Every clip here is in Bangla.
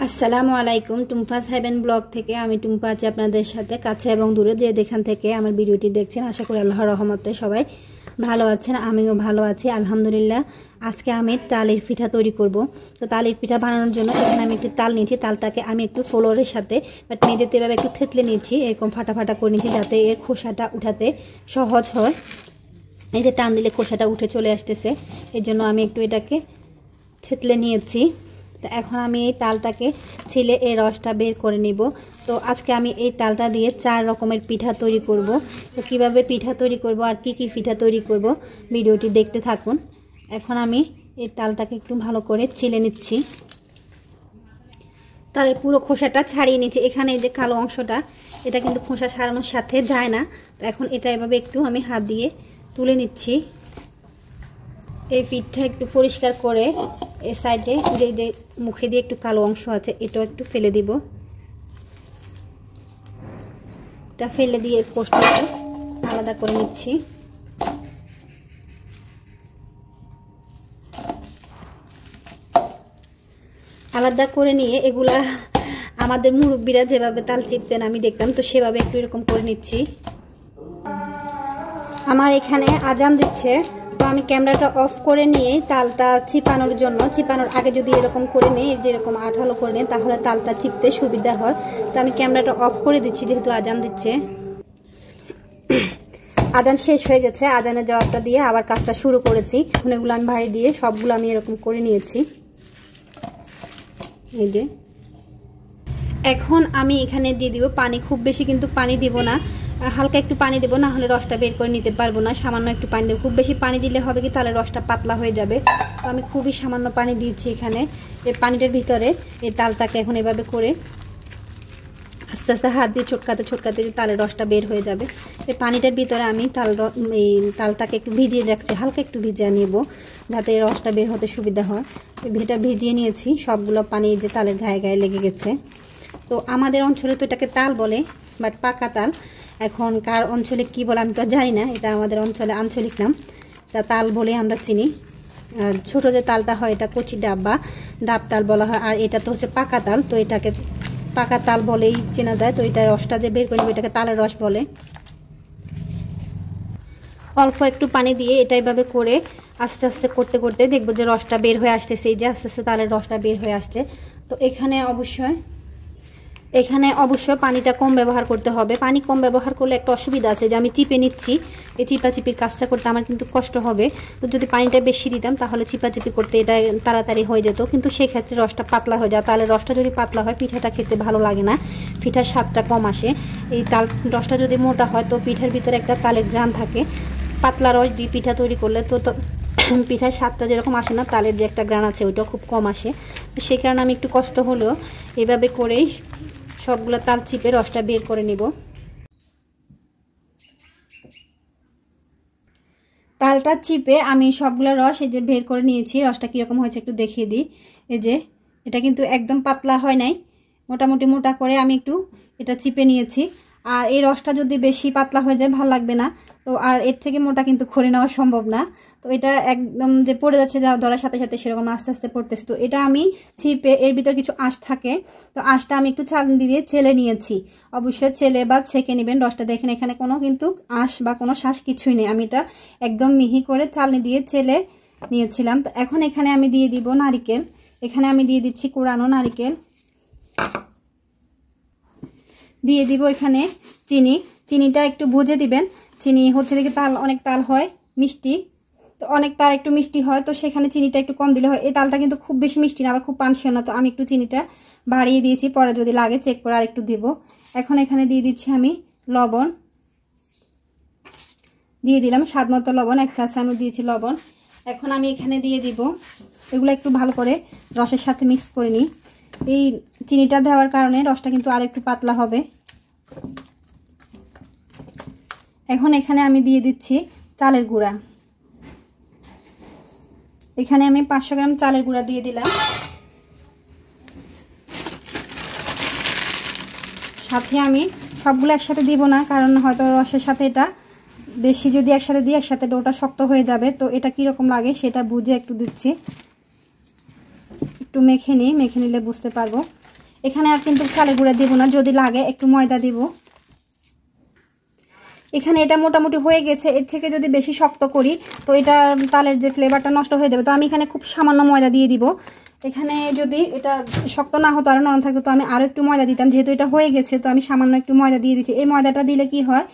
আসসালামু আলাইকুম টুম্পাস হেভেন ব্লগ থেকে আমি টুম্পা আছি আপনাদের সাথে কাছে এবং দূরে যে যেখান থেকে আমার ভিডিওটি দেখছেন আশা করি আল্লাহর রহমতে সবাই ভালো আছেন আমিও ভালো আছি আলহামদুলিল্লাহ। আজকে আমি তালের পিঠা তৈরি করব। তো তালের পিঠা বানানোর জন্য এখানে আমি একটু তাল নিয়েছি, তালটাকে আমি একটু ফ্লোরের সাথে মেঝেতে এভাবে একটু থেতলে নিয়েছি, এরকম ফাটা ফাটা করে নিয়েছি যাতে এর খোসাটা উঠাতে সহজ হয়। এই যে টান দিলে খোসাটা উঠে চলে আসতেছে, এর জন্য আমি একটু এটাকে থেতলে নিয়েছি। তো এখন আমি এই তালটাকে ছিলে এই রসটা বের করে নিব। তো আজকে আমি এই তালটা দিয়ে 4 রকমের পিঠা তৈরি করব। তো কিভাবে পিঠা তৈরি করব আর কি কি পিঠা তৈরি করব ভিডিওটি দেখতে থাকুন। এখন আমি এই তালটাকে একটু ভালো করে ছিলে নিচ্ছি, তালের পুরো খোসাটা ছাড়িয়ে নিচ্ছি। এখানে এই যে কালো অংশটা এটা কিন্তু খোসা ছাড়ানোর সাথে যায় না। তো এখন এটা এভাবে একটু আমি হাত দিয়ে তুলে নিচ্ছি। এই পিঠটা একটু পরিষ্কার করে এই সাইডে যে মুখে দিয়ে একটু কালো অংশ আছে এটাও একটু ফেলে দিব। এটা ফেলে দিয়ে কোষটা আলাদা করে নিচ্ছি। আলাদা করে নিয়ে এগুলা আমাদের মুরব্বীরা যেভাবে তাল চিপতেন আমি দেখতাম, তো সেভাবে একটু এরকম করে নিচ্ছি। আমার এখানে আজান দিচ্ছে, তো আমি ক্যামেরাটা অফ করে নিয়ে তালটা চিপানোর জন্য, চিপানোর আগে যদি এরকম করে নিই, যেরকম আঠালো করে নিই তাহলে তালটা চিপতে সুবিধা হয়। তো আমি ক্যামেরাটা অফ করে দিচ্ছি যেহেতু আজান দিচ্ছে। আজান শেষ হয়ে গেছে, আজানের জবাবটা দিয়ে আবার কাজটা শুরু করেছি। এখন এগুলো আমি ভারী দিয়ে সবগুলো আমি এরকম করে নিয়েছি। এই যে এখন আমি এখানে দিয়ে দিব পানি, খুব বেশি কিন্তু পানি দিব না, হালকা একটু পানি দেবো, না হলে রসটা বের করে নিতে পারবো না। সামান্য একটু পানি দেবো, খুব বেশি পানি দিলে হবে কি তাহলে রসটা পাতলা হয়ে যাবে। তো আমি খুবই সামান্য পানি দিয়েছি এখানে। এই পানিটার ভিতরে এই তালটাকে এখন এভাবে করে আস্তে আস্তে হাত দিয়ে ছোটকাতে ছোটকাতে তালের রসটা বের হয়ে যাবে। এই পানিটার ভিতরে আমি এই তালটাকে একটু ভিজিয়ে রাখছি, হালকা একটু ভিজিয়ে নেব যাতে রসটা বের হতে সুবিধা হয়। এটা ভিজিয়ে নিয়েছি, সবগুলো পানি যে তালের গায়ে গায়ে লেগে গেছে। তো আমাদের অঞ্চলে তো এটাকে তাল বলে, বাট পাকা তাল। এখন কার অঞ্চলে কি বলে আমি তো জানি না, এটা আমাদের অঞ্চলে আঞ্চলিক নাম, এটা তাল বলে আমরা চিনি। আর ছোটো যে তালটা হয় এটা কচি ডাব বা ডাব তাল বলা হয়, আর এটা তো হচ্ছে পাকা তাল, তো এটাকে পাকা তাল বলেই চেনা যায়। তো এটা রসটা যে বের করে নেব এটাকে তালের রস বলে। অল্প একটু পানি দিয়ে এটা এইভাবে করে আস্তে আস্তে করতে করতে দেখবো যে রসটা বের হয়ে আসতেছে, এই যে আস্তে আস্তে তালের রসটা বের হয়ে আসছে। তো এখানে অবশ্যই পানিটা কম ব্যবহার করতে হবে। পানি কম ব্যবহার করলে একটা অসুবিধা আছে যে আমি চিপে নিচ্ছি, এই চিপাচিপির কাজটা করতে আমার কিন্তু কষ্ট হবে। তো যদি পানিটা বেশি দিতাম তাহলে চিপাচিপি করতে এটা তাড়াতাড়ি হয়ে যেত, কিন্তু সেই ক্ষেত্রে রসটা পাতলা হয়ে যায়। তাহলে রসটা যদি পাতলা হয় পিঠাটা খেতে ভালো লাগে না, পিঠার স্বাদটা কম আসে। এই তাল রসটা যদি মোটা হয় তো পিঠার ভিতরে একটা তালের গ্রান থাকে। পাতলা রস দিয়ে পিঠা তৈরি করলে তো পিঠার স্বাদটা যেরকম আসে না, তালের যে একটা গ্রান আছে ওইটাও খুব কম আসে। সেই কারণে আমি একটু কষ্ট হলেও এভাবে করেই সবগুলো তাল চিপে রসটা বের করে নিব। তালটা চিপে আমি সবগুলো রস এই যে বের করে নিয়েছি। রসটা কীরকম হয়েছে একটু দেখিয়ে দিই। এই যে এটা কিন্তু একদম পাতলা হয় নাই, মোটামুটি মোটা করে আমি একটু এটা চিপে নিয়েছি। আর এই রসটা যদি বেশি পাতলা হয়ে যায় ভালো লাগবে না, তো আর এর থেকে মোটা কিন্তু করে নেওয়া সম্ভব না। তো এটা একদম যে পড়ে যাচ্ছে ধরার সাথে সাথে সেরকম আস্তে আস্তে পড়তেছে। তো এটা আমি চিপে এর ভিতর কিছু আঁশ থাকে, তো আঁশটা আমি একটু চালনি দিয়ে চেলে নিয়েছি। অবশ্যই চেলে বা ছেঁকে নেবেন রসটা। দেখেন এখানে কোনো কিন্তু আঁশ বা কোনো শ্বাস কিছুই নেই, আমি এটা একদম মিহি করে চালনি দিয়ে চেলে নিয়েছিলাম। তো এখন এখানে আমি দিয়ে দিব নারিকেল, এখানে আমি দিয়ে দিচ্ছি কোরানো নারিকেল, দিয়ে দিব এখানে চিনিটা একটু ভুজে দিবেন। চিনি হচ্ছে দেখে তাল অনেক তাল হয় মিষ্টি, তো অনেক তাল একটু মিষ্টি হয়, তো সেখানে চিনিটা একটু কম দিলে হয়। এই তালটা কিন্তু খুব বেশি মিষ্টি না আবার খুব পানসিও না, তো আমি একটু চিনিটা বাড়িয়ে দিয়েছি, পরে যদি লাগে চেক করে আর একটু দিব। এখন এখানে দিয়ে দিচ্ছি আমি লবণ, দিয়ে দিলাম স্বাদ মতো লবণ, 1 চা চামচ দিয়েছি লবণ। এখন আমি এখানে দিয়ে দিব, এগুলো একটু ভালো করে রসের সাথে মিক্স করে নিই। এই চিনিটা দেওয়ার কারণে রসটা কিন্তু আর একটু পাতলা হবে। এখন এখানে আমি দিয়ে দিচ্ছি চালের গুঁড়া, এখানে আমি 500 গ্রাম চালের গুঁড়া দিয়ে দিলাম। সাথে আমি সবগুলো একসাথে দিব না, কারণ হয়তো রসের সাথে এটা বেশি যদি একসাথে দিই একসাথে ডোটা শক্ত হয়ে যাবে। তো এটা কীরকম লাগে সেটা বুঝে একটু দিচ্ছি, একটু মেখে নিই, মেখে নিলে বুঝতে পারবো। এখানে আর কিন্তু চালের গুঁড়া দিব না, যদি লাগে একটু ময়দা দিব। এখানে এটা মোটামুটি হয়ে গেছে। এর থেকে যদি বেশি শক্ত করি তো এটা তালের যে ফ্লেভারটা নষ্ট হয়ে যাবে। তো আমি এখানে খুব সামান্য ময়দা দিয়ে দিব। এখানে যদি এটা শক্ত না হতো, আরও নরম থাকতো, তো আমি আরও একটু ময়দা দিতাম। যেহেতু এটা হয়ে গেছে তো আমি সামান্য একটু ময়দা দিয়ে দিচ্ছি। এই ময়দাটা দিলে কি হয়,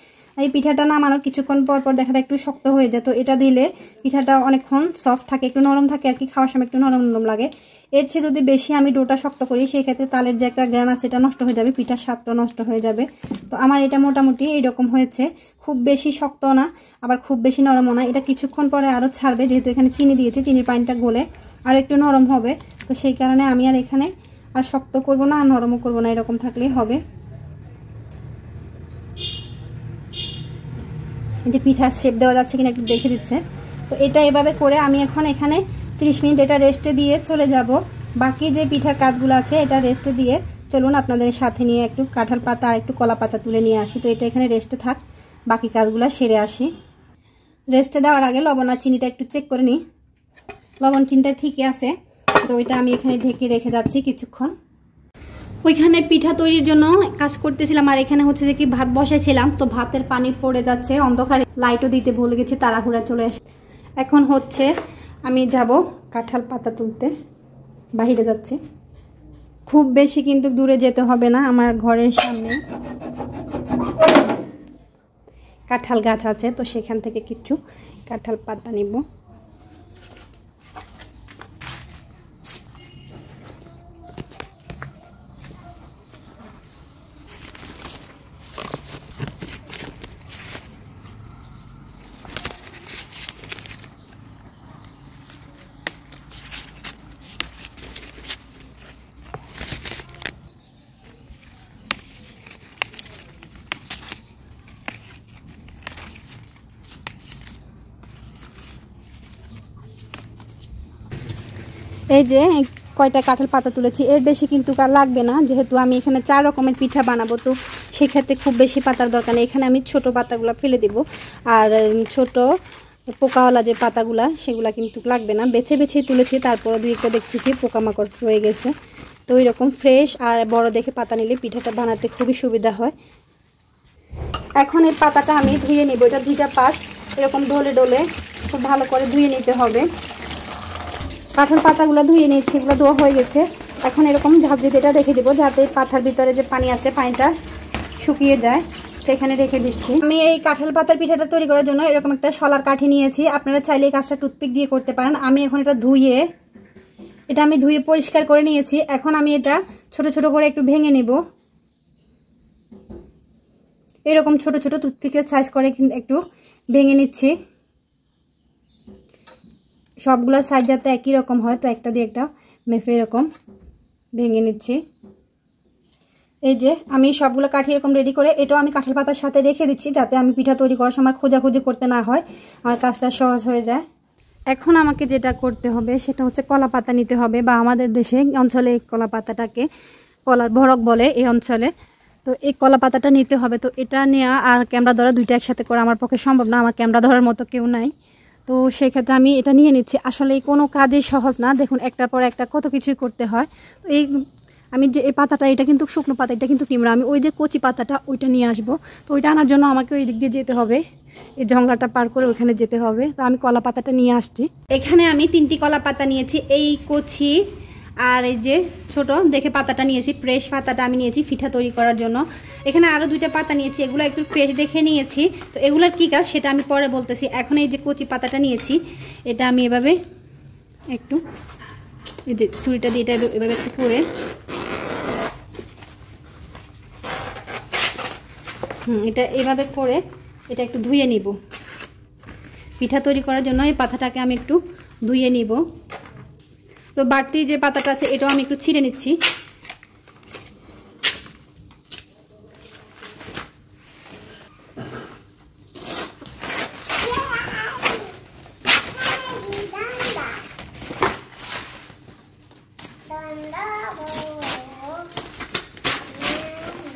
এই পিঠাটা নামানোর কিছুক্ষণ পর পর দেখা যায় একটু শক্ত হয়ে যায়। তো এটা দিলে পিঠাটা অনেকক্ষণ সফট থাকে, একটু নরম থাকে আর কি, খাওয়ার সময় একটু নরম নরম লাগে। এর চেয়ে যদি বেশি আমি ডোটা শক্ত করি সেই ক্ষেত্রে তালের যে একটা গ্রান আছে এটা নষ্ট হয়ে যাবে, পিঠার স্বাদটা নষ্ট হয়ে যাবে। তো আমার এটা মোটামুটি এইরকম হয়েছে, খুব বেশি শক্ত না আবার খুব বেশি নরমও না। এটা কিছুক্ষণ পরে আরও ছাড়বে, যেহেতু এখানে চিনি দিয়েছি, চিনির পানিটা গলে আর একটু নরম হবে। তো সেই কারণে আমি আর এখানে আর শক্ত করব না আর নরমও করব না, এরকম থাকলেই হবে। যে পিঠার শেপ দেওয়া যাচ্ছে কিনা একটু দেখে দিচ্ছে। তো এটা এভাবে করে আমি এখন এখানে 30 মিনিট এটা রেস্টে দিয়ে চলে যাব। বাকি যে পিঠার কাজগুলো আছে এটা রেস্টে দিয়ে চলুন আপনাদের সাথে নিয়ে একটু কাঁঠাল পাতা আর একটু কলা পাতা তুলে নিয়ে আসি। তো এটা এখানে রেস্টে থাক, বাকি কাজগুলো সেরে আসি। রেস্টে দেওয়ার আগে লবণ আর চিনিটা একটু চেক করে নিই। লবণ চিনিটা ঠিকই আছে, তো ওইটা আমি এখানে ঢেকে রেখে যাচ্ছি কিছুক্ষণ। ওইখানে পিঠা তৈরির জন্য কাজ করতেছিলাম আর এখানে হচ্ছে যে কি ভাত বসাইছিলাম। তো ভাতের পানি পড়ে যাচ্ছে, অন্ধকারে লাইটও দিতে ভুলে গেছি, তাড়াহুড়া চলে আসে। এখন হচ্ছে আমি যাব কাঁঠাল পাতা তুলতে, বাইরে যাচ্ছি। খুব বেশি কিন্তু দূরে যেতে হবে না, আমার ঘরের সামনে কাঁঠাল গাছ আছে, তো সেখান থেকে কিছু কাঁঠাল পাতা নিব। এই যে কয়টা কাঁঠাল পাতা তুলেছি, এর বেশি কিন্তু লাগবে না, যেহেতু আমি এখানে 4 রকমের পিঠা বানাবো। তো সেক্ষেত্রে খুব বেশি পাতার দরকার নেই। এখানে আমি ছোট পাতাগুলো ফেলে দেব, আর ছোট পোকাওয়ালা যে পাতাগুলা সেগুলো কিন্তু লাগবে না। বেছে বেছেই তুলেছি, তারপরে 2-1টা দেখতেছি পোকামাকড় রয়ে গেছে। তো ওই রকম ফ্রেশ আর বড় দেখে পাতা নিলে পিঠাটা বানাতে খুবই সুবিধা হয়। এখন এই পাতাটা আমি ধুয়ে নেব। এটা 2টা পাশ এরকম ডলে ডলে খুব ভালো করে ধুয়ে নিতে হবে। কাঁঠাল পাতাগুলো ধুয়ে নিয়েছি, এগুলো ধোয়া হয়ে গেছে। এখন এরকম ঝাঁঝরিতে এটা রেখে দেবো, যাতে পাতার ভিতরে যে পানি আছে পানিটা শুকিয়ে যায়। তো এখানে রেখে দিচ্ছি। আমি এই কাঁঠাল পাতার পিঠাটা তৈরি করার জন্য এরকম একটা শলার কাঠি নিয়েছি। আপনারা চাইলে এই কাজটা টুথপিক দিয়ে করতে পারেন। আমি এখন এটা ধুয়ে পরিষ্কার করে নিয়েছি। এখন আমি এটা ছোট ছোট করে একটু ভেঙে নেব। এরকম ছোট ছোট টুথপিকের সাইজ করে একটু ভেঙে নিচ্ছি। সবগুলোর সাইজ যাতে একই রকম হয়, তো একটা দিয়ে একটা মেপে এরকম ভেঙে নিচ্ছি। এই যে আমি সবগুলো কাঠি এরকম রেডি করে এটাও আমি কাঁঠাল পাতার সাথে রেখে দিচ্ছি, যাতে আমি পিঠা তৈরি করার সময় খোঁজাখুঁজি করতে না হয়, আমার কাজটা সহজ হয়ে যায়। এখন আমাকে যেটা করতে হবে সেটা হচ্ছে কলা পাতা নিতে হবে, বা আমাদের দেশে অঞ্চলে এই কলা পাতাটাকে কলার ভরক বলে এই অঞ্চলে। তো এই কলা পাতাটা নিতে হবে। তো এটা নেওয়া আর ক্যামেরা ধরা দুইটা একসাথে করা আমার পক্ষে সম্ভব না, আমার ক্যামেরা ধরার মতো কেউ নাই। তো সেই ক্ষেত্রে আমি এটা নিয়ে নিচ্ছি। আসলে কোনো কাজই সহজ না, দেখুন একটার পর একটা কত কিছুই করতে হয়। তো আমি যে এই পাতাটা, এটা কিন্তু শুকনো পাতা, এটা কিন্তু কিমড়া। আমি ওই যে কচি পাতাটা ওইটা নিয়ে আসবো। তো ওইটা আনার জন্য আমাকে ওই দিক দিয়ে যেতে হবে, এই জঙ্গলাটা পার করে ওইখানে যেতে হবে। তো আমি কলা পাতাটা নিয়ে আসছি। এখানে আমি 3টি কলা পাতা নিয়েছি, এই কচি আর এই যে ছোট দেখে পাতাটা নিয়েছি। ফ্রেশ পাতাটা আমি নিয়েছি পিঠা তৈরি করার জন্য। এখানে আরও 2টা পাতা নিয়েছি, এগুলো একটু ফ্রেশ দেখে নিয়েছি। তো এগুলোর কী কাজ সেটা আমি পরে বলতেছি। এখন এই যে কচি পাতাটা নিয়েছি, এটা আমি এভাবে একটু এই যে ছুরিটা দিয়ে এটা এভাবে একটু করে এটা এভাবে করে এটা একটু ধুয়ে নিব। পিঠা তৈরি করার জন্য এই পাতাটাকে আমি একটু ধুয়ে নিব। তো বাড়তি যে পাতাটা আছে এটাও আমি একটু ছিঁড়ে নিচ্ছি।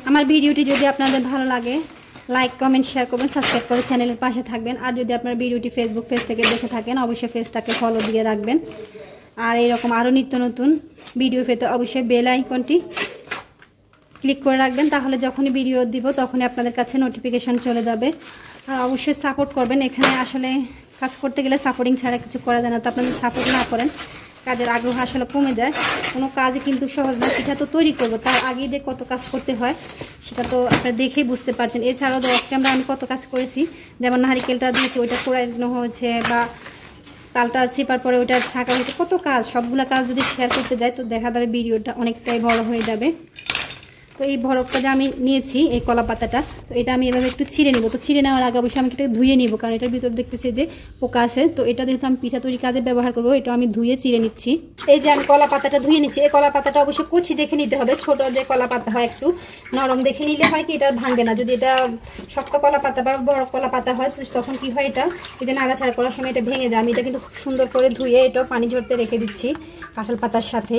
আমার ভিডিওটি যদি আপনাদের ভালো লাগে লাইক কমেন্ট শেয়ার করবেন, সাবস্ক্রাইব করে চ্যানেলের পাশে থাকবেন। আর যদি আপনার ভিডিওটি ফেসবুক পেজ থেকে দেখে থাকেন অবশ্যই পেজটাকে ফলো দিয়ে রাখবেন। আর এরকম আরও নিত্য নতুন ভিডিও পেতে অবশ্যই বেল আইকনটি ক্লিক করে রাখবেন, তাহলে যখনই ভিডিও দিব তখনই আপনাদের কাছে নোটিফিকেশান চলে যাবে। আর অবশ্যই সাপোর্ট করবেন। এখানে আসলে কাজ করতে গেলে সাপোর্টিং ছাড়া কিছু করা যায় না। তো আপনাদের সাপোর্ট না করেন কাজের আগ্রহ আসলে কমে যায়। কোনো কাজই কিন্তু সহজ না। পিঠা তো তৈরি করবো, তার আগেই দিয়ে কত কাজ করতে হয় সেটা তো আপনারা দেখেই বুঝতে পারছেন। এছাড়াও অফ ক্যামেরা আমি কত কাজ করেছি, যেমন নারিকেলটা দিয়েছি ওইটা কোড়ানো হয়েছে, বা তালটা চিপার পরে ওইটা ছাঁকা হয়েছে, কত কাজ। সবগুলো কাজ যদি শেয়ার করতে যাই তো দেখা যাবে ভিডিওটা অনেকটাই বড় হয়ে যাবে। তো এই ভরকটা যে আমি নিয়েছি এই কলা পাতাটা, তো এটা আমি এভাবে একটু ছিঁড়ে নিব। তো ছিঁড়ে নেওয়ার আগে অবশ্যই আমি এটা ধুয়ে নিব, কারণ এটার ভিতরে দেখতেছি যে পোকা আছে। তো এটা যেহেতু আমি পিঠা তৈরি কাজে ব্যবহার করবো, এটা আমি ধুয়ে চিড়ে নিচ্ছি। এই যে আমি কলা পাতাটা ধুয়ে নিচ্ছি। এই কলা পাতাটা অবশ্যই কুচি দেখে নিতে হবে। ছোট যে কলা পাতা হয় একটু নরম দেখে নিলে হয় কি এটা ভাঙবে না। যদি এটা শক্ত কলা পাতা বা বড় কলা পাতা হয় তখন কি হয়, এটা এই যে নাড়াচাড়া করার সময় এটা ভেঙে যায়। আমি এটা কিন্তু খুব সুন্দর করে ধুয়ে এটা পানি ঝরতে রেখে দিচ্ছি কাঁঠাল পাতার সাথে।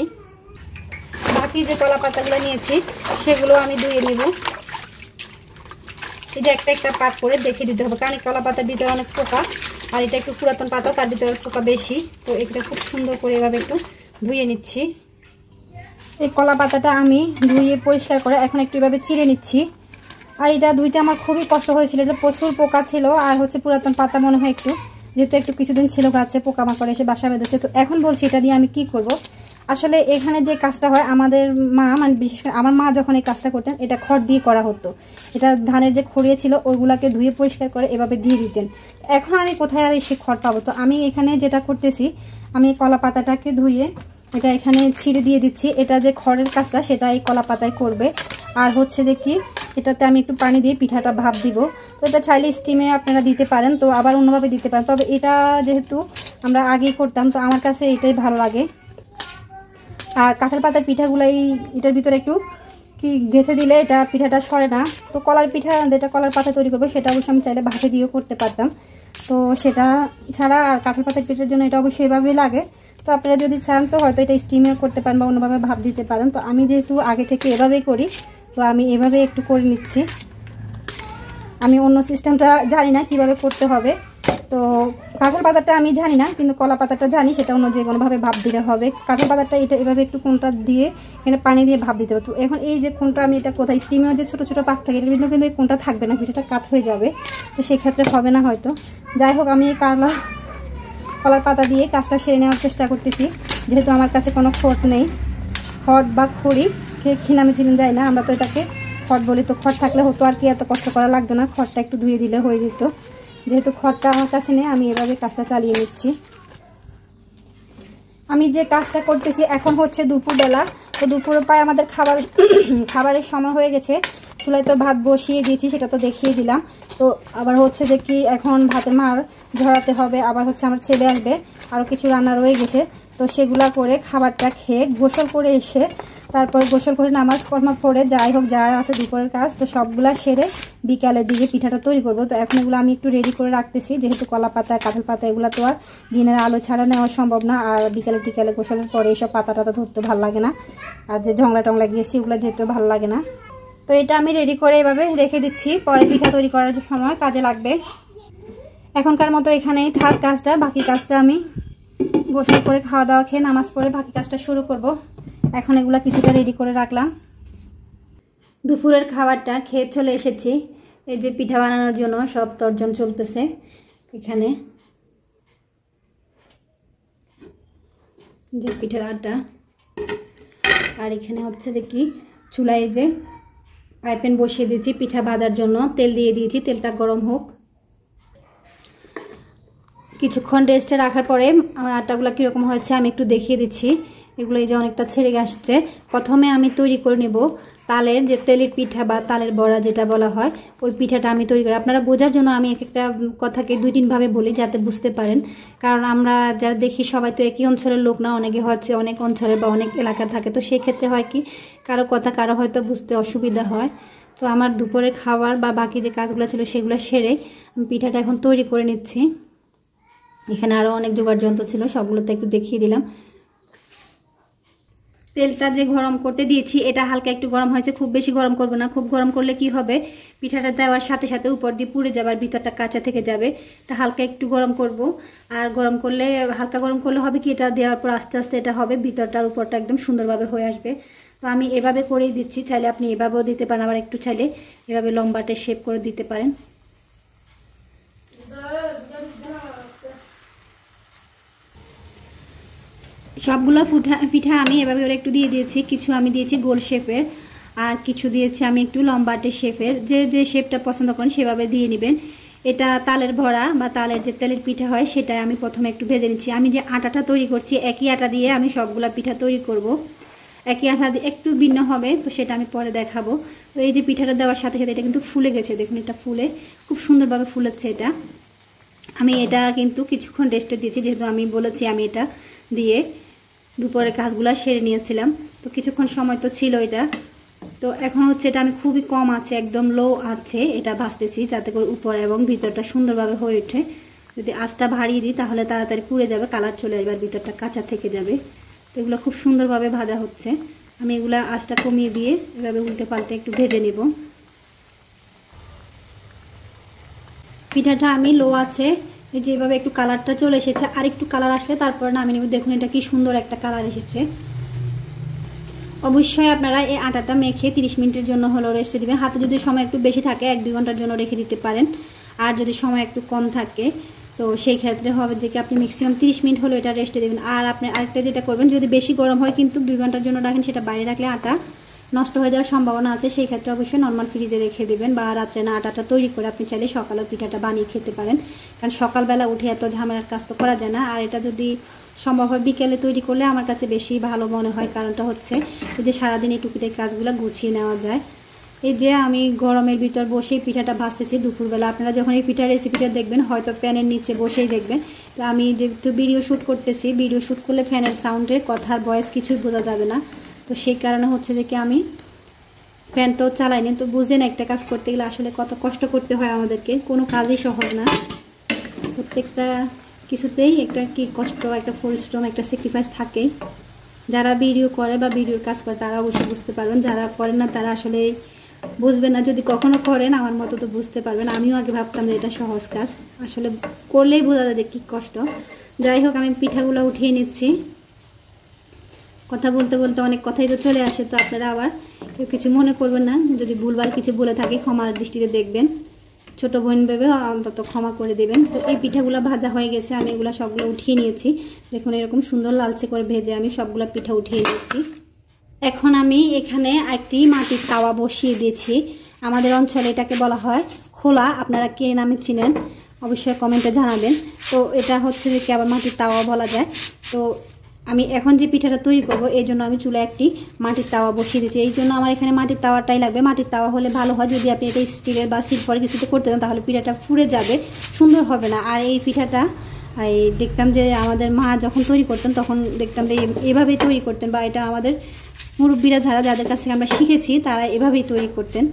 বাকি যে কলা পাতাগুলো নিয়েছি সেগুলো আমি ধুয়ে নিব। এই যে একটা একটা পাত করে দেখে দিতে হবে, কারণ কলা পাতার ভিতরে অনেক পোকা, আর এটা একটু পুরাতন পাতা, তার ভিতরে পোকা বেশি। তো এটা খুব সুন্দর করে এভাবে একটু ধুয়ে নিচ্ছি। এই কলা পাতাটা আমি ধুয়ে পরিষ্কার করে এখন একটু এভাবে চিড়ে নিচ্ছি। আর এটা ধুইতে আমার খুবই কষ্ট হয়েছিল, যে প্রচুর পোকা ছিল, আর হচ্ছে পুরাতন পাতা মনে হয় একটু, যেহেতু একটু কিছুদিন ছিল গাছে পোকামাকড় এসে বাসা বেঁধেছে। তো এখন বলছি এটা দিয়ে আমি কি করব। আসলে এখানে যে কাজটা হয় আমাদের মা, মানে বিশেষ করে আমার মা যখন এই কাজটা করতেন এটা খড় দিয়ে করা হতো। এটা ধানের যে খড়িয়ে ছিল ওইগুলাকে ধুয়ে পরিষ্কার করে এভাবে দিয়ে দিতেন। এখন আমি কোথায় আর সে খড় পাবো। তো আমি এখানে যেটা করতেছি, আমি কলা পাতাটাকে ধুয়ে এটা এখানে ছিঁড়ে দিয়ে দিচ্ছি। এটা যে খড়ের কাজটা সেটা এই কলা পাতায় করবে। আর হচ্ছে যে কি, এটাতে আমি একটু পানি দিয়ে পিঠাটা ভাপ দিব। তো এটা চাইলে স্টিমে আপনারা দিতে পারেন, তো আবার অন্যভাবে দিতে পারেন। তবে এটা যেহেতু আমরা আগেই করতাম তো আমার কাছে এটাই ভালো লাগে। আর কাঁঠাল পাতার পিঠাগুলাই এটার ভিতরে একটু কি গেঁথে দিলে এটা পিঠাটা সরে না। তো কলার পিঠা যেটা কলার পাতা তৈরি করবো সেটা অবশ্যই আমি চাইলে ভাপে দিয়েও করতে পারতাম। তো সেটা ছাড়া আর কাঁঠাল পাতার পিঠার জন্য এটা অবশ্যই এভাবেই লাগে। তো আপনারা যদি চান তো হয়তো এটা স্টিমেও করতে পারেন বা অন্যভাবে ভাপ দিতে পারেন। তো আমি যেহেতু আগে থেকে এভাবেই করি তো আমি এভাবে একটু করে নিচ্ছি। আমি অন্য সিস্টেমটা জানি না কিভাবে করতে হবে। তো কাঁঠাল পাতাটা আমি জানি না, কিন্তু কলা পাতাটা জানি, সেটা অন্য যে কোনোভাবে ভাপ দিলে হবে। কাঁঠাল পাতাটা এটা এভাবে একটু কোনটা দিয়ে এখানে পানি দিয়ে ভাপ দিতে হবে। তো এখন এই যে কোনটা আমি এটা কোথায় স্টিমেও যে ছোটো ছোটো পাক থাকে এটার ভিতরে কিন্তু এই কোনটা থাকবে না, পিঠাটা কাত হয়ে যাবে। তো সেক্ষেত্রে হবে না হয়তো। যাই হোক, আমি এই কলার পাতা দিয়ে কাজটা সেরে নেওয়ার চেষ্টা করতেছি। যেহেতু আমার কাছে কোনো খড় নেই, খড় বা খড়ি খিনামি ছিলেন যায় না, আমরা তো এটাকে খড় বলি। তো খড় থাকলে হতো আর কি এত কষ্ট করা লাগতো না, খড়টা একটু ধুয়ে দিলে হয়ে যেত। যেহেতু খড়টা আমার কাছে নেই আমি এভাবে কাজটা চালিয়ে নিচ্ছি। আমি যে কাজটা করতেছি এখন হচ্ছে দুপুরবেলা। তো দুপুরে প্রায় আমাদের খাবারের সময় হয়ে গেছে। চুলায় তো ভাত বসিয়ে দিয়েছি, সেটা তো দেখিয়ে দিলাম। তো আবার হচ্ছে যে কি এখন ভাতের মার ঝরাতে হবে, আবার হচ্ছে আমার ছেলে আসবে, আরও কিছু রান্না রয়ে গেছে। তো সেগুলা করে খাবারটা খেয়ে গোসল করে এসে তারপর গোসল করে নামাজ কর্মা পড়ে যাই হোক যা আছে দুপুরের কাজ তো সবগুলা সেরে বিকালের দিকে পিঠাটা তৈরি করব। তো এখন এগুলো আমি একটু রেডি করে রাখতেছি, যেহেতু কলা পাতা কাঁঠাল পাতা এগুলো তো আর দিনের আলো ছাড়া নেওয়া সম্ভব না। আর বিকালে গোসলের পরে এইসব পাতা টাতা ধরতে ভালো লাগে না, আর যে ঝংলা টংলা গিয়েছি ওগুলো যেতেও ভালো লাগে না। তো এটা আমি রেডি করে এভাবে রেখে দিচ্ছি, পরে পিঠা তৈরি করার সময় কাজে লাগবে। এখনকার মতো এখানেই থাক কাজটা, বাকি কাজটা আমি গোসল করে খাওয়া দাওয়া খেয়ে নামাজ পড়ে বাকি কাজটা শুরু করব। এখন এগুলা কিছুটা রেডি করে রাখলাম। দুপুরের খাবারটা খেয়ে চলে এসেছি। এই যে পিঠা বানানোর জন্য সব তর্জন চলতেছে এখানে, যে পিঠার আটা। আর এখানে হচ্ছে যে কি চুলায় যে ফ্রাই প্যান বসিয়ে দিয়েছি পিঠা ভাজার জন্য, তেল দিয়ে দিয়েছি, তেলটা গরম হোক। কিছুক্ষণ রেস্টে রাখার পরে আটাগুলো কীরকম হয়েছে আমি একটু দেখিয়ে দিচ্ছি। এগুলো এই যে অনেকটা ছেড়ে আসছে। প্রথমে আমি তৈরি করে নেব তালের যে তেলের পিঠা বা তালের বড়া যেটা বলা হয়, ওই পিঠাটা আমি তৈরি করি। আপনারা বোঝার জন্য আমি এক একটা কথাকে 2-3 ভাবে বলি যাতে বুঝতে পারেন, কারণ আমরা যারা দেখি সবাই তো একই অঞ্চলের লোক না, অনেকে হচ্ছে অনেক অঞ্চলের বা অনেক এলাকা থাকে। তো সেই ক্ষেত্রে হয় কি কারো কথা কারো হয়তো বুঝতে অসুবিধা হয়। তো আমার দুপুরের খাবার বা বাকি যে কাজগুলো ছিল সেগুলো সেরে আমি পিঠাটা এখন তৈরি করে নিচ্ছি। এখানে আরও অনেক জোগাড় যন্ত্র ছিল, সবগুলোতে একটু দেখিয়ে দিলাম। তেলটা যে গরম করতে দিয়েছি এটা হালকা একটু গরম হয়েছে, খুব বেশি গরম করব না। খুব গরম করলে কি হবে, পিঠাটা দেওয়ার সাথে সাথে উপর দিয়ে পুড়ে যাবে আর ভিতরটা কাঁচা থেকে যাবে। এটা হালকা একটু গরম করব। আর গরম করলে, হালকা গরম করলে হবে কি, এটা দেওয়ার পর আস্তে আস্তে এটা হবে, ভিতরটার উপরটা একদম সুন্দরভাবে হয়ে আসবে। তো আমি এভাবে করেই দিচ্ছি, চাইলে আপনি এভাবেও দিতে পারেন, আবার একটু চাইলে এভাবে লম্বাটে শেপ করে দিতে পারেন। সবগুলো পিঠা আমি এভাবে করে একটু দিয়ে দিয়েছি। কিছু আমি দিয়েছি গোল শেপের, আর কিছু দিয়েছি আমি একটু লম্বাটে শেপের। যে যে শেপটা পছন্দ করেন সেভাবে দিয়ে নেবেন। এটা তালের ভরা বা তালের যে তেলের পিঠা হয় সেটাই আমি প্রথমে একটু ভেজে নিচ্ছি। আমি যে আটাটা তৈরি করছি একই আটা দিয়ে আমি সবগুলা পিঠা তৈরি করব। একই আটা দিয়ে একটু ভিন্ন হবে, তো সেটা আমি পরে দেখাবো। তো এই যে পিঠাটা দেওয়ার সাথে সাথে এটা কিন্তু ফুলে গেছে, দেখুন এটা ফুলে খুব সুন্দরভাবে ফুলেছে। এটা আমি এটা কিন্তু কিছুক্ষণ রেস্টে দিয়েছি, যেহেতু আমি বলেছি আমি এটা দিয়ে দুপুরের কাজগুলো সেরে নিয়েছিলাম। তো কিছুক্ষণ সময় তো ছিল এটা। তো এখন হচ্ছে এটা আমি খুবই কম আছে, একদম লো আছে এটা ভাজতেছি, যাতে করে উপর এবং ভিতরটা সুন্দরভাবে হয়ে ওঠে। যদি আঁচটা বাড়িয়ে দিই তাহলে তাড়াতাড়ি পুড়ে যাবে, কালার চলে আসবে আর ভিতরটা কাঁচা থেকে যাবে। তো এগুলো খুব সুন্দরভাবে ভাজা হচ্ছে। আমি এগুলো আঁচটা কমিয়ে দিয়ে এভাবে উল্টে পাল্টে একটু ভেজে নেব। পিঠাটা আমি লো আছে, যেভাবে একটু কালারটা চলে এসেছে, আর একটু কালার আসলে তারপর নামিয়ে নেব। দেখুন এটা কি সুন্দর একটা কালার এসেছে। অবশ্যই আপনারা এই আটাটা মেখে 30 মিনিটের জন্য হলো রেস্টে দিবেন। হাতে যদি সময় একটু বেশি থাকে 1-2 ঘন্টার জন্য রেখে দিতে পারেন। আর যদি সময় একটু কম থাকে তো সেই ক্ষেত্রে হবে যে কি আপনি ম্যাক্সিমাম 30 মিনিট হলো এটা রেস্টে দেবেন। আর আপনি আরেকটা যেটা করবেন, যদি বেশি গরম হয় কিন্তু 2 ঘন্টার জন্য রাখেন, সেটা বাইরে রাখলে আটা নষ্ট হয়ে যাওয়ার সম্ভাবনা আছে। সেই ক্ষেত্রে অবশ্যই নর্মাল ফ্রিজে রেখে দেবেন, বা রাত্রে না আটাটা তৈরি করে আপনি চাইলে সকালেও পিঠাটা বানিয়ে খেতে পারেন। কারণ সকালবেলা উঠে এত ঝামেলার কাজ তো করা যায় না। আর এটা যদি সম্ভব হয় বিকেলে তৈরি করলে আমার কাছে বেশি ভালো মনে হয়। কারণটা হচ্ছে যে সারাদিন এই টুকিটাকি কাজগুলো গুছিয়ে নেওয়া যায়। এই যে আমি গরমের ভিতর বসেই পিঠাটা ভাজতেছি দুপুরবেলা। আপনারা যখন এই পিঠার রেসিপিটা দেখবেন হয়তো প্যানের নিচে বসেই দেখবেন। তো আমি যেহেতু ভিডিও শ্যুট করতেছি, ভিডিও শ্যুট করলে ফ্যানের সাউন্ডে কথার ভয়েস কিছুই বোঝা যাবে না। তো সেই কারণে হচ্ছে যে কি আমি ফ্যানটাও চালাইনি। তো বুঝেন একটা কাজ করতে গেলে আসলে কত কষ্ট করতে হয় আমাদেরকে, কোনো কাজই সহজ না। প্রত্যেকটা কিছুতেই একটা কি কষ্ট, একটা পরিশ্রম, একটা স্যাক্রিফাইস থাকেই। যারা ভিডিও করে বা ভিডিওর কাজ করে তারা অবশ্যই বুঝতে পারবেন, যারা করেন না তারা আসলে বুঝবেন না। যদি কখনো করেন আমার মতো তো বুঝতে পারবেন। আমিও আগে ভাবতাম যে এটা সহজ কাজ, আসলে করলেই বোঝা যায় কী কষ্ট। যাই হোক, আমি পিঠাগুলো উঠিয়ে নিচ্ছি। কথা বলতে বলতে অনেক কথাই তো চলে আসে, তো আপনারা আবার কেউ কিছু মনে করবেন না। যদি ভুলভাল কিছু বলে থাকি ক্ষমার দৃষ্টিতে দেখবেন, ছোটো বোন ভেবে অন্তত ক্ষমা করে দেবেন। তো এই পিঠাগুলো ভাজা হয়ে গেছে, আমি এগুলো সবগুলো উঠিয়ে নিয়েছি। দেখুন এরকম সুন্দর লালচে করে ভেজে আমি সবগুলো পিঠা উঠিয়ে নিয়েছি। এখন আমি এখানে একটি মাটির তাওয়া বসিয়ে দিয়েছি। আমাদের অঞ্চলে এটাকে বলা হয় খোলা, আপনারা কে নামে চিনেন অবশ্যই কমেন্টে জানাবেন। তো এটা হচ্ছে যে আবার মাটির তাওয়া বলা যায়। তো আমি এখন যে পিঠাটা তৈরি করব এই জন্য আমি চুলায় একটি মাটির তাওয়া বসিয়ে দিয়েছি। এই জন্য আমার এখানে মাটির তাওয়াটাই লাগবে। মাটির তাওয়া হলে ভালো হয়। যদি আপনি এটা স্টিলের বা সিলভার কিছুতে করতে চান তাহলে পিঠাটা পুড়ে যাবে, সুন্দর হবে না। আর এই পিঠাটা দেখতাম যে আমাদের মা যখন তৈরি করতেন তখন দেখতাম যে এভাবেই তৈরি করতেন, বা এটা আমাদের মুরব্বীরা যাদের কাছ থেকে আমরা শিখেছি তারা এভাবেই তৈরি করতেন।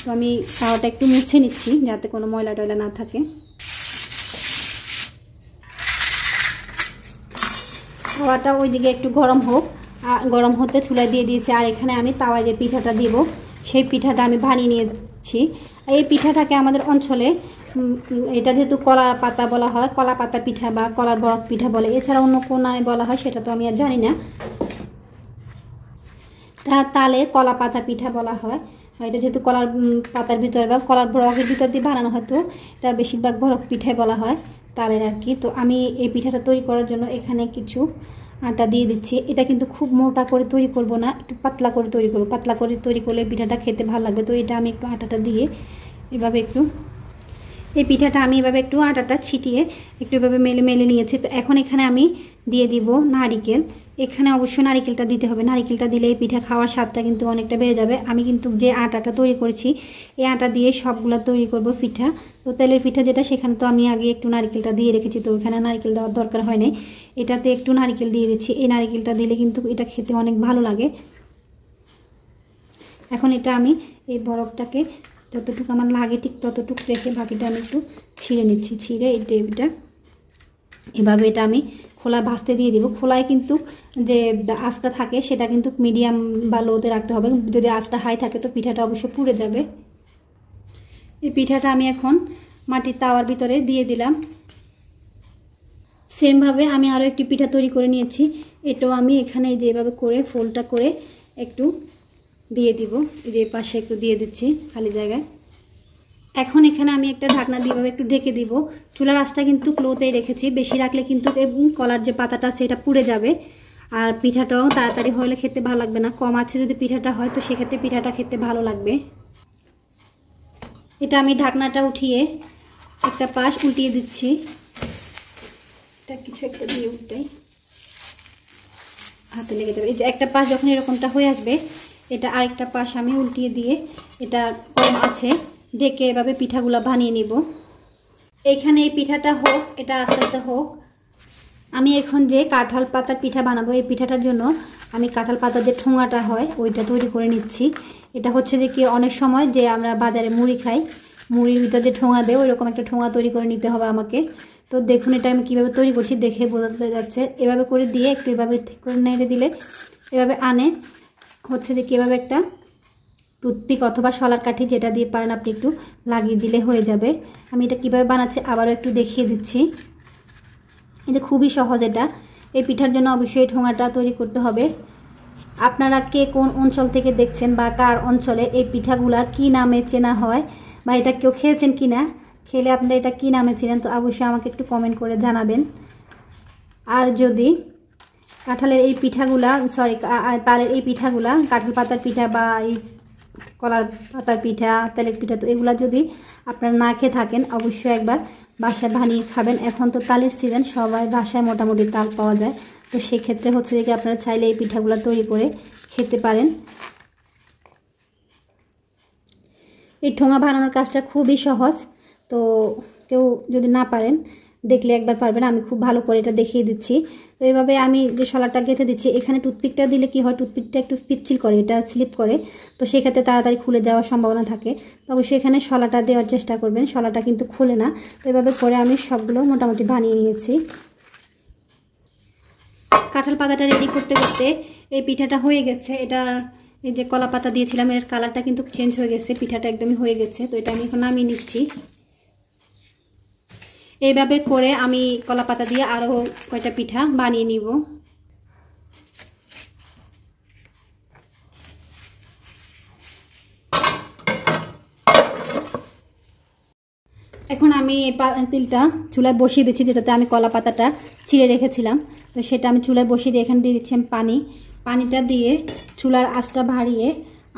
তো আমি তাওয়াটা একটু মুছে নিচ্ছি যাতে কোনো ময়লা টয়লা না থাকে। তাওয়াটা ওইদিকে একটু গরম হোক, গরম হতে চুলায় দিয়ে দিয়েছি। আর এখানে আমি তাওয়ায় যে পিঠাটা দিব সেই পিঠাটা আমি বানিয়ে নিয়েছি। এই পিঠাটাকে আমাদের অঞ্চলে এটা যেহেতু কলা পাতা বলা হয়, কলা পাতা পিঠা বা কলার বরক পিঠা বলে, এছাড়া অন্য কোনায় বলা হয় সেটা তো আমি আর জানি না। তালে কলা পাতা পিঠা বলা হয়। এটা যেহেতু কলার পাতার ভিতরে বা কলার বরকের ভিতর দিয়ে বানানো হয়, তো এটা বেশিরভাগ বরক পিঠাই বলা হয়, তালের আর কি। তো আমি এই পিঠাটা তৈরি করার জন্য এখানে কিছু আটা দিয়ে দিচ্ছি। এটা কিন্তু খুব মোটা করে তৈরি করব না, একটু পাতলা করে তৈরি করব। পাতলা করে তৈরি করলে পিঠাটা খেতে ভালো লাগবে। তো এটা আমি একটু আটাটা দিয়ে এভাবে একটু এই পিঠাটা আমি এভাবে একটু আটাটা ছিটিয়ে একটু এভাবে মেলে মেলে নিয়েছি। তো এখন এখানে আমি দিয়ে দিব নারিকেল। এখানে অবশ্যই নারিকেলটা দিতে হবে। নারিকেলটা দিলে এই পিঠা খাওয়ার স্বাদটা কিন্তু অনেকটা বেড়ে যাবে। আমি কিন্তু যে আটাটা তৈরি করেছি এই আটা দিয়ে সবগুলো তৈরি করব পিঠা। তো তেলের পিঠা যেটা সেখানে তো আমি আগে একটু নারিকেলটা দিয়ে রেখেছি, তো ওখানে নারিকেল দেওয়ার দরকার হয় নাই। এটাতে একটু নারিকেল দিয়ে দিচ্ছি। এই নারিকেলটা দিলে কিন্তু এটা খেতে অনেক ভালো লাগে। এখন এটা আমি এই বরফটাকে যতটুকু আমার লাগে ঠিক ততটুকু রেখে বাকিটা আমি একটু ছিঁড়ে নিচ্ছি। ছিঁড়ে এটা এভাবে এটা আমি খোলা ভাজতে দিয়ে দিব। খোলায় কিন্তু যে আঁচটা থাকে সেটা কিন্তু মিডিয়াম বা লোতে রাখতে হবে, যদি আঁচটা হাই থাকে তো পিঠাটা অবশ্য পুড়ে যাবে। এই পিঠাটা আমি এখন মাটির তাওয়ার ভিতরে দিয়ে দিলাম। সেমভাবে আমি আরও একটি পিঠা তৈরি করে নিয়েছি, এটাও আমি এখানে যেভাবে করে ফোল্ডটা করে একটু দিয়ে দিব, এই যে পাশে একটু দিয়ে দিচ্ছি খালি জায়গায়। এখন এখানে আমি একটা ঢাকনা দিয়ে একটু ঢেকে দিব। চুলার আঁচটা কিন্তু লোতেই রেখেছি, বেশি রাখলে কিন্তু কলার যে পাতাটা সেটা পুড়ে যাবে, আর পিঠাটাও তাড়াতাড়ি হলে খেতে ভালো লাগবে না। কম আছে যদি পিঠাটা হয় তো সেক্ষেত্রে পিঠাটা খেতে ভালো লাগবে। এটা আমি ঢাকনাটা উঠিয়ে একটা পাশ উল্টিয়ে দিচ্ছি, এটা কিছু একটা দিয়ে উল্টাই, হাতে লেগে যাবে। এই যে একটা পাশ যখন এরকমটা হয়ে আসবে, এটা আরেকটা পাশ আমি উল্টিয়ে দিয়ে এটা কম আছে ঢেকে এভাবে পিঠাগুলো বানিয়ে নিব। এইখানে এই পিঠাটা হোক, এটা আস্তে আস্তে হোক। আমি এখন যে কাঁঠাল পাতার পিঠা বানাবো, এই পিঠাটার জন্য আমি কাঁঠাল পাতার যে ঠোঙাটা হয় ওইটা তৈরি করে নিচ্ছি। এটা হচ্ছে যে কি অনেক সময় যে আমরা বাজারে মুড়ি খাই, মুড়ির ভিতরে যে ঠোঙা দেয় ওইরকম একটা ঠোঙা তৈরি করে নিতে হবে আমাকে। তো দেখুন এটা আমি কীভাবে তৈরি করছি দেখে বোঝাতে যাচ্ছে। এভাবে করে দিয়ে একটু এভাবে করে নেড়ে দিলে এভাবে আনে হচ্ছে যে কীভাবে একটা টুথপিক অথবা শলার কাঠি যেটা দিয়ে পারেন আপনি একটু লাগিয়ে দিলে হয়ে যাবে। আমি এটা কীভাবে বানাচ্ছি আবারও একটু দেখিয়ে দিচ্ছি। এই যে খুবই সহজ এটা। এই পিঠার জন্য অবশ্যই ঠোঙাটা তৈরি করতে হবে। আপনারা কে কোন অঞ্চল থেকে দেখছেন বা কার অঞ্চলে এই পিঠাগুলার কি নামে চেনা হয় বা এটা কেউ খেয়েছেন কি না, খেলে আপনারা এটা কি নামে চেনেন তো অবশ্যই আমাকে একটু কমেন্ট করে জানাবেন। আর যদি কাঁঠালের এই পিঠাগুলা তালের এই পিঠাগুলা, কাঁঠাল পাতার পিঠা বা এই কলার পাতার পিঠা, তেলের পিঠা, তো এগুলা যদি আপনারা না খেয়ে থাকেন অবশ্যই একবার বাসায় বানিয়ে খাবেন। এখন তো তালের সিজন, সবার বাসায় মোটামুটি তাল পাওয়া যায়, তো সেক্ষেত্রে হচ্ছে যে আপনারা চাইলে এই পিঠাগুলো তৈরি করে খেতে পারেন। এই ঠোঙা বানানোর কাজটা খুবই সহজ, তো কেউ যদি না পারেন দেখলে একবার পারবেন। আমি খুব ভালো করে এটা দেখিয়ে দিচ্ছি। তো এইভাবে আমি যে শলাটা গেঁথে দিচ্ছি, এখানে টুথপিকটা দিলে কি হয়, টুথপিকটা একটু পিচ্ছিল করে, এটা স্লিপ করে, তো সেক্ষেত্রে তাড়াতাড়ি খুলে যাওয়ার সম্ভাবনা থাকে। তো অবশ্যই এখানে শলাটা দেওয়ার চেষ্টা করবেন, শলাটা কিন্তু খুলে না। তো এইভাবে করে আমি সবগুলো মোটামুটি বানিয়ে নিয়েছি। কাঁঠাল পাতাটা রেডি করতে করতে এই পিঠাটা হয়ে গেছে। এটা এই যে কলা পাতা দিয়েছিলাম এর কালারটা কিন্তু চেঞ্জ হয়ে গেছে, পিঠাটা একদমই হয়ে গেছে। তো এটা আমি এখন নামিয়ে নিচ্ছি। এইভাবে করে আমি কলা পাতা দিয়ে আরও কয়টা পিঠা বানিয়ে নিব। এখন আমি এই তিলটা চুলায় বসিয়ে দিচ্ছি, যেটাতে আমি কলা পাতাটা ছিঁড়ে রেখেছিলাম। তো সেটা আমি চুলায় বসিয়ে দিয়ে এখানে দিয়ে দিচ্ছি আমি পানিটা দিয়ে চুলার আঁচটা বাড়িয়ে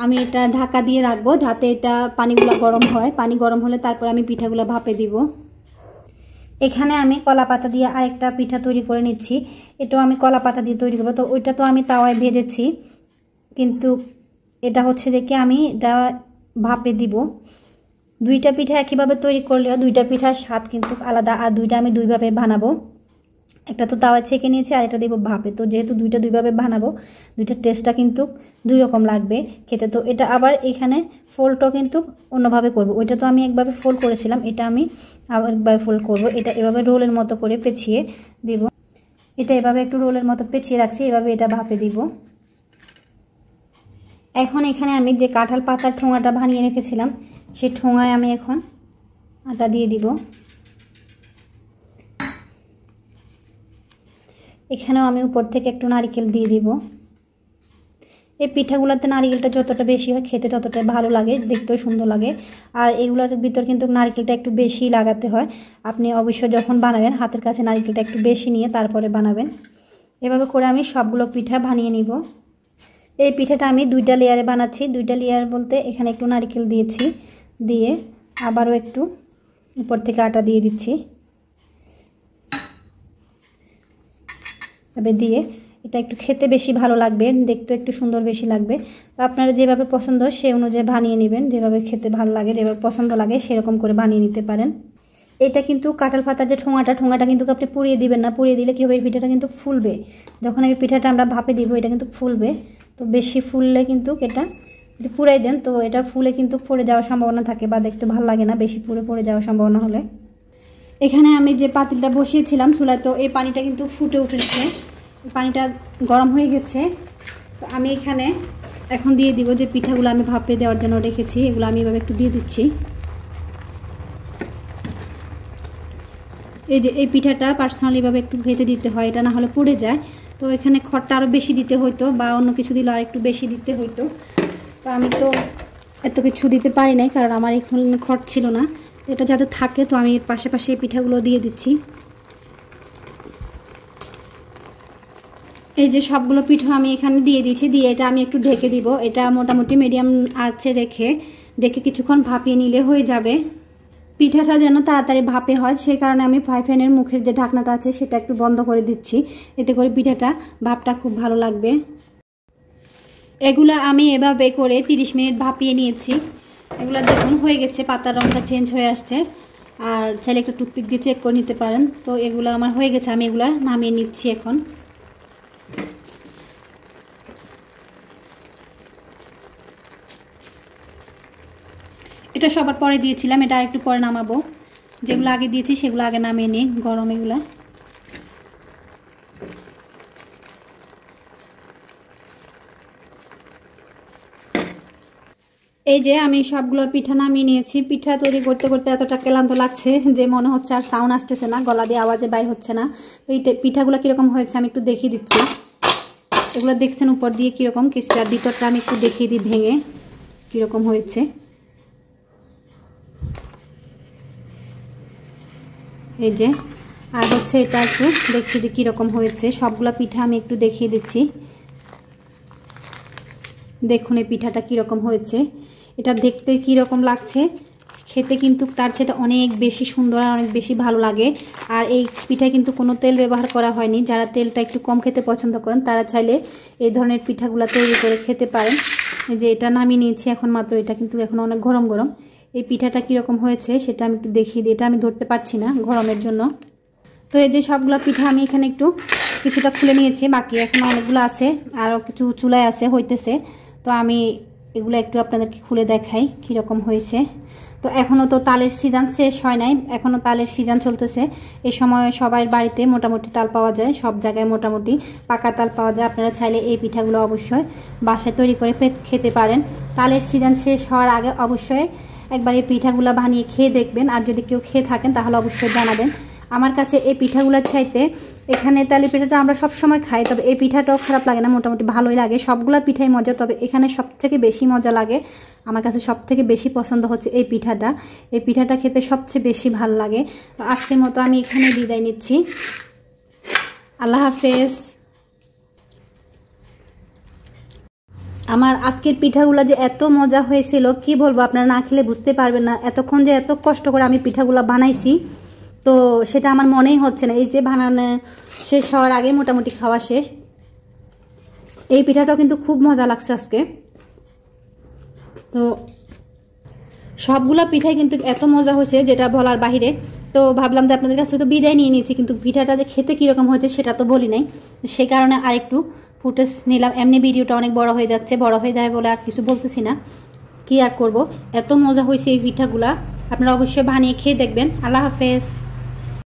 আমি এটা ঢাকা দিয়ে রাখবো, যাতে এটা পানিগুলো গরম হয়। পানি গরম হলে তারপর আমি পিঠাগুলো ভাপে দিব। এখানে আমি কলা পাতা দিয়ে আরেকটা পিঠা তৈরি করে নিচ্ছি, এটাও আমি কলা পাতা দিয়ে তৈরি করবো। তো ওইটা তো আমি তাওয়ায় ভেজেছি, কিন্তু এটা হচ্ছে যে কি আমি এটা ভাপে দিব। দুইটা পিঠা একইভাবে তৈরি করলেও দুইটা পিঠার স্বাদ কিন্তু আলাদা, আর দুইটা আমি দুইভাবে বানাবো। একটা তো তাওয়ায় ছেঁকে নিয়েছি আর এটা দেবো ভাপে, তো যেহেতু দুইটা দুইভাবে বানাবো দুইটার টেস্টটা কিন্তু দুই রকম লাগবে খেতে। তো এটা আবার এখানে ফোল্ডটাও কিন্তু অন্যভাবে করব। ওইটা তো আমি একভাবে ফোল্ড করেছিলাম, এটা আমি আবার একভাবে ফোল্ড করব। এটা এভাবে রোলের মতো করে পেঁচিয়ে দিব। এটা এভাবে একটু রোলের মতো পেঁচিয়ে রাখছি, এভাবে এটা ভাপে দিব। এখন এখানে আমি যে কাঁঠাল পাতার ঠোঙাটা বানিয়ে রেখেছিলাম সেই ঠোঙায় আমি এখন আটা দিয়ে দিব। এখানেও আমি উপর থেকে একটু নারকেল দিয়ে দিব। এই পিঠাগুলোতে নারকেলটা যতটা বেশি হয় খেতে ততটা ভালো লাগে, দেখতেও সুন্দর লাগে। আর এগুলোর ভিতর কিন্তু নারকেলটা একটু বেশি লাগাতে হয়। আপনি অবশ্যই যখন বানাবেন হাতের কাছে নারকেলটা একটু বেশি নিয়ে তারপরে বানাবেন। এভাবে করে আমি সবগুলো পিঠা বানিয়ে নিব। এই পিঠাটা আমি দুইটা লেয়ারে বানাচ্ছি। দুইটা লেয়ার বলতে এখানে একটু নারকেল দিয়েছি, দিয়ে আবারও একটু উপর থেকে আটা দিয়ে দিচ্ছি। তবে দিয়ে এটা একটু খেতে বেশি ভালো লাগবে, দেখতে একটু সুন্দর বেশি লাগবে। তো আপনারা যেভাবে পছন্দ সেই অনুযায়ী বানিয়ে নেবেন, যেভাবে খেতে ভালো লাগে, যেভাবে পছন্দ লাগে সেরকম করে বানিয়ে নিতে পারেন। এটা কিন্তু কাঁঠাল পাতার যে ঠোঙাটা কিন্তু আপনি পুড়িয়ে দিবেন না, পুড়িয়ে দিলে কী হবে, এই পিঠাটা কিন্তু ফুলবে। যখন এই পিঠাটা আমরা ভাপে দিব এটা কিন্তু ফুলবে। তো বেশি ফুললে কিন্তু এটা যদি পুড়াই দেন তো এটা ফুলে কিন্তু পড়ে যাওয়ার সম্ভাবনা থাকে বা দেখতে ভালো লাগে না বেশি পুড়ে পড়ে যাওয়ার সম্ভাবনা হলে। এখানে আমি যে পাতিলটা বসিয়েছিলাম চুলায়, তো এই পানিটা কিন্তু ফুটে উঠেছে, পানিটা গরম হয়ে গেছে। তো আমি এখানে এখন দিয়ে দিব যে পিঠাগুলো আমি ভাপে দেওয়ার জন্য রেখেছি, এগুলো আমি এভাবে একটু দিয়ে দিচ্ছি। এই যে এই পিঠাটা পার্সোনালি ভাবে একটু ভেজে দিতে হয়, এটা না হলে পুড়ে যায়। তো এখানে খড়টা আরও বেশি দিতে হইতো বা অন্য কিছু দিলে আর একটু বেশি দিতে হইতো। তো আমি তো এত কিছু দিতে পারি নাই, কারণ আমার এখানে খড় ছিল না। এটা যাতে থাকে, তো আমি এর পাশে এই পিঠাগুলো দিয়ে দিচ্ছি। এই যে সবগুলো পিঠা আমি এখানে দিয়ে দিয়েছি, দিয়ে এটা আমি একটু ঢেকে দিব। এটা মোটামুটি মিডিয়াম আঁচে রেখে কিছুক্ষণ ভাপিয়ে নিলে হয়ে যাবে। পিঠাটা যেন তাড়াতাড়ি ভাপে হয়, সেই কারণে আমি ফ্রাই প্যানের মুখের যে ঢাকনাটা আছে সেটা একটু বন্ধ করে দিচ্ছি, এতে করে পিঠাটা ভাপটা খুব ভালো লাগবে। এগুলা আমি এভাবে করে 30 মিনিট ভাপিয়ে নিয়েছি। এগুলো দেখুন হয়ে গেছে, পাতার রঙটা চেঞ্জ হয়ে আসছে। আর চাইলে একটা টুথপিক দিয়ে চেক করে নিতে পারেন। তো এগুলো আমার হয়ে গেছে, আমি এগুলো নামিয়ে নিচ্ছি এখন। এটা সবার পরে দিয়েছিলাম, এটা আরেকটু পরে নামাবো। যেগুলো আগে দিয়েছি সেগুলো আগে নামিয়ে নিই, গরম এগুলো। এই যে আমি সবগুলো পিঠা নামিয়ে নিয়েছি। পিঠা তৈরি করতে করতে এতটা ক্লান্ত লাগছে যে মনে হচ্ছে আর সাউন্ড আসতেছে না, গলা দিয়ে আওয়াজে বাইর হচ্ছে না। তো এই পিঠাগুলো কীরকম হয়েছে আমি একটু দেখিয়ে দিচ্ছি। এগুলো দেখছেন উপর দিয়ে কীরকম ক্রিস্পি, আর ভিতরটা আমি একটু দেখিয়ে দিই ভেঙে কীরকম হয়েছে। এই যে আর হচ্ছে এটা একটু দেখিয়ে দিই কীরকম হয়েছে। সবগুলো পিঠা আমি একটু দেখিয়ে দিচ্ছি। দেখুন এই পিঠাটা কীরকম হয়েছে, এটা দেখতে কীরকম লাগছে, খেতে কিন্তু তার চেয়ে অনেক বেশি সুন্দর আর অনেক বেশি ভালো লাগে। আর এই পিঠায় কিন্তু কোনো তেল ব্যবহার করা হয়নি। যারা তেলটা একটু কম খেতে পছন্দ করেন তারা চাইলে এই ধরনের পিঠাগুলো তৈরি করে খেতে পারেন। এই যে এটা নামিয়ে নিয়েছি এখন মাত্র, এটা কিন্তু এখন অনেক গরম গরম। এই পিঠাটা কীরকম হয়েছে সেটা আমি একটু দেখিয়ে দিই, এটা আমি ধরতে পারছি না গরমের জন্য। তো এই যে সবগুলো পিঠা আমি এখানে একটু কিছুটা খুলে নিয়েছি, বাকি এখন অনেকগুলো আছে, আরও কিছু চুলায় আছে হইতেছে। তো আমি এগুলো একটু আপনাদেরকে খুলে দেখাই কীরকম হয়েছে। তো এখনও তো তালের সিজন শেষ হয় নাই, এখনও তালের সিজন চলতেছে। এই সময় সবার বাড়িতে মোটামুটি তাল পাওয়া যায়, সব জায়গায় মোটামুটি পাকা তাল পাওয়া যায়। আপনারা চাইলে এই পিঠাগুলো অবশ্যই বাসায় তৈরি করে খেতে পারেন। তালের সিজন শেষ হওয়ার আগে অবশ্যই একবার এই পিঠাগুলো বানিয়ে খেয়ে দেখবেন, আর যদি কেউ খেয়ে থাকেন তাহলে অবশ্যই জানাবেন। আমার কাছে এই পিঠাগুলোর চাইতে এখানে তালের পিঠাটা আমরা সব সময় খাই, তবে এই পিঠাটাও খারাপ লাগে না, মোটামুটি ভালোই লাগে। সবগুলো পিঠাই মজা, তবে এখানে সবথেকে বেশি মজা লাগে। আমার কাছে সবথেকে বেশি পছন্দ হচ্ছে এই পিঠাটা। এই পিঠাটা খেতে সবচেয়ে বেশি ভালো লাগে। তো আজকের মতো আমি এখানে বিদায় নিচ্ছি। আল্লাহ হাফেজ। আমার আজকের পিঠাগুলো যে এত মজা হয়েছিল কি বলবো, আপনারা না খেলে বুঝতে পারবেন না। এতক্ষণ যে এত কষ্ট করে আমি পিঠাগুলো বানাইছি, তো সেটা আমার মনেই হচ্ছে না। এই যে বানানো শেষ হওয়ার আগে মোটামুটি খাওয়া শেষ। এই পিঠাটাও কিন্তু খুব মজা লাগছে আজকে। তো সবগুলো পিঠাই কিন্তু এত মজা হয়েছে যেটা বলার বাহিরে। তো ভাবলাম যে আপনাদের কাছে তো বিদায় নিয়ে নিয়েছি, কিন্তু পিঠাটা যে খেতে কীরকম হয়েছে সেটা তো বলি নাই, সে কারণে আরেকটু ফুটেজ নিলাম। এমনি ভিডিওটা অনেক বড় হয়ে যাচ্ছে, বড় হয়ে যায় বলে আর কিছু বলতেছি না, কি আর করব। এত মজা হয়েছে এই পিঠাগুলা, আপনারা অবশ্যই বানিয়ে খেয়ে দেখবেন। আল্লাহ হাফেজ।